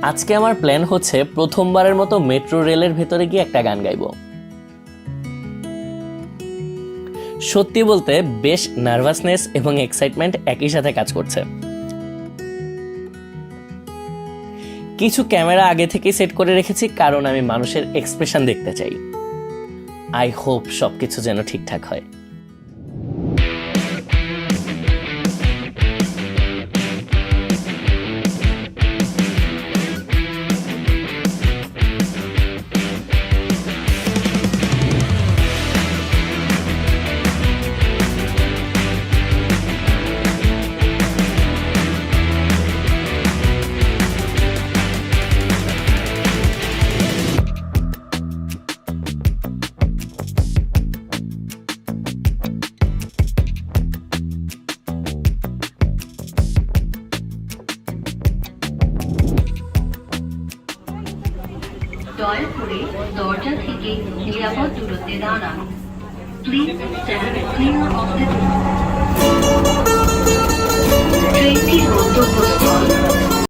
আজকে আমার প্ল্যান হচ্ছে প্রথমবারের মতো মেট্রো রেলের ভেতরে গিয়ে একটা গান গাইবো। সত্যি বলতে বেশ নার্ভাসনেস এবং এক্সাইটমেন্ট একই সাথে কাজ করছে। কিছু ক্যামেরা আগে থেকেই সেট করে রেখেছি, কারণ আমি মানুষের এক্সপ্রেশন দেখতে চাই। আই হোপ সবকিছু যেন ঠিকঠাক হয়। দয়া করে দরজা থেকে নিরাপদ দূরত্বে দাঁড়ান। Please stand clear of the door.